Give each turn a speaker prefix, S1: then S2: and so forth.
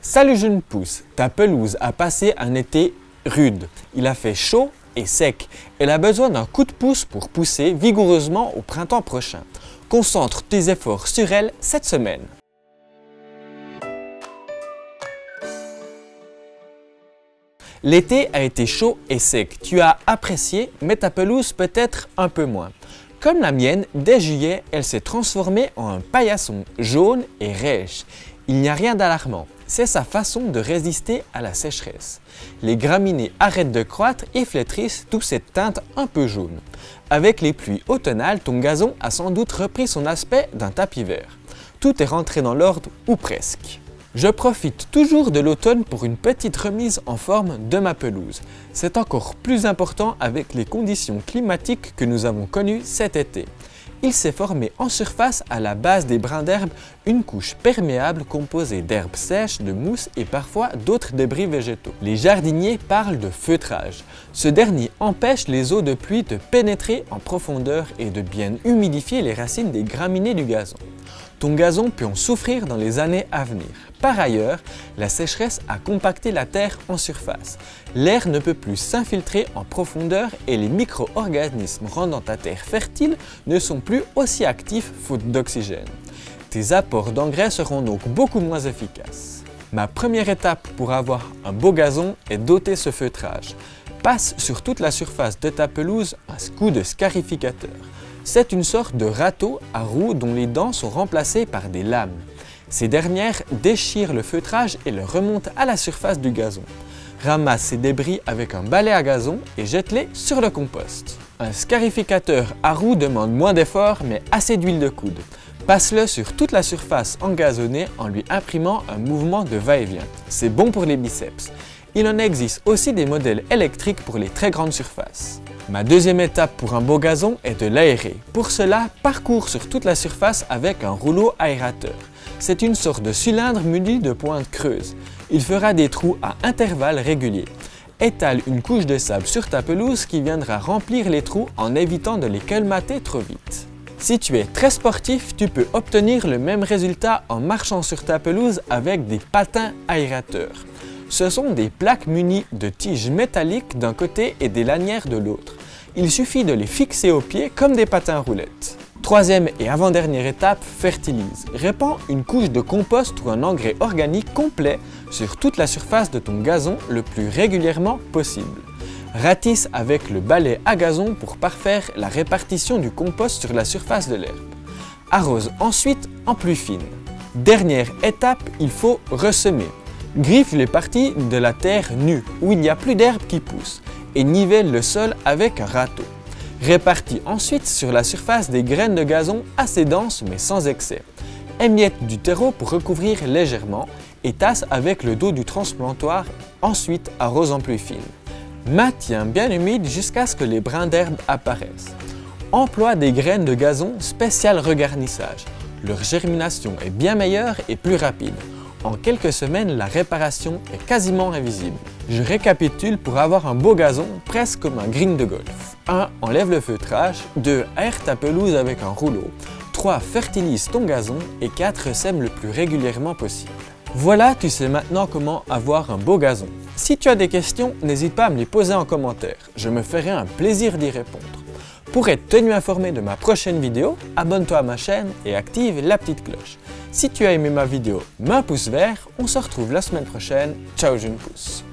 S1: Salut jeune pousse, ta pelouse a passé un été rude. Il a fait chaud et sec. Elle a besoin d'un coup de pouce pour pousser vigoureusement au printemps prochain. Concentre tes efforts sur elle cette semaine. L'été a été chaud et sec. Tu as apprécié, mais ta pelouse peut-être un peu moins. Comme la mienne, dès juillet, elle s'est transformée en un paillasson jaune et rêche. Il n'y a rien d'alarmant. C'est sa façon de résister à la sécheresse. Les graminées arrêtent de croître et flétrissent toute cette teinte un peu jaune. Avec les pluies automnales, ton gazon a sans doute repris son aspect d'un tapis vert. Tout est rentré dans l'ordre ou presque. Je profite toujours de l'automne pour une petite remise en forme de ma pelouse. C'est encore plus important avec les conditions climatiques que nous avons connues cet été. Il s'est formé en surface à la base des brins d'herbe une couche perméable composée d'herbes sèches, de mousse et parfois d'autres débris végétaux. Les jardiniers parlent de feutrage. Ce dernier empêche les eaux de pluie de pénétrer en profondeur et de bien humidifier les racines des graminées du gazon. Ton gazon peut en souffrir dans les années à venir. Par ailleurs, la sécheresse a compacté la terre en surface. L'air ne peut plus s'infiltrer en profondeur et les micro-organismes rendant ta terre fertile ne sont plus aussi actifs faute d'oxygène. Tes apports d'engrais seront donc beaucoup moins efficaces. Ma première étape pour avoir un beau gazon est d'ôter ce feutrage. Passe sur toute la surface de ta pelouse un coup de scarificateur. C'est une sorte de râteau à roues dont les dents sont remplacées par des lames. Ces dernières déchirent le feutrage et le remontent à la surface du gazon. Ramasse ces débris avec un balai à gazon et jette-les sur le compost. Un scarificateur à roues demande moins d'efforts mais assez d'huile de coude. Passe-le sur toute la surface engazonnée en lui imprimant un mouvement de va-et-vient. C'est bon pour les biceps. Il en existe aussi des modèles électriques pour les très grandes surfaces. Ma deuxième étape pour un beau gazon est de l'aérer. Pour cela, parcours sur toute la surface avec un rouleau aérateur. C'est une sorte de cylindre muni de pointes creuses. Il fera des trous à intervalles réguliers. Étale une couche de sable sur ta pelouse qui viendra remplir les trous en évitant de les colmater trop vite. Si tu es très sportif, tu peux obtenir le même résultat en marchant sur ta pelouse avec des patins aérateurs. Ce sont des plaques munies de tiges métalliques d'un côté et des lanières de l'autre. Il suffit de les fixer aux pieds comme des patins roulettes. Troisième et avant-dernière étape, fertilise. Répands une couche de compost ou un engrais organique complet sur toute la surface de ton gazon le plus régulièrement possible. Ratisse avec le balai à gazon pour parfaire la répartition du compost sur la surface de l'herbe. Arrose ensuite en pluie fine. Dernière étape, il faut ressemer. Griffe les parties de la terre nue où il n'y a plus d'herbe qui pousse et nivelle le sol avec un râteau. Répartis ensuite sur la surface des graines de gazon assez denses mais sans excès. Émiette du terreau pour recouvrir légèrement et tasse avec le dos du transplantoir, ensuite arrose en pluie fine. Maintiens bien humide jusqu'à ce que les brins d'herbe apparaissent. Emploie des graines de gazon spécial regarnissage. Leur germination est bien meilleure et plus rapide. En quelques semaines, la réparation est quasiment invisible. Je récapitule pour avoir un beau gazon, presque comme un green de golf. 1. Enlève le feutrage. 2. Aère ta pelouse avec un rouleau. 3. Fertilise ton gazon. Et 4. Sème le plus régulièrement possible. Voilà, tu sais maintenant comment avoir un beau gazon. Si tu as des questions, n'hésite pas à me les poser en commentaire. Je me ferai un plaisir d'y répondre. Pour être tenu informé de ma prochaine vidéo, abonne-toi à ma chaîne et active la petite cloche. Si tu as aimé ma vidéo, mets un pouce vert, on se retrouve la semaine prochaine. Ciao jeune pousse.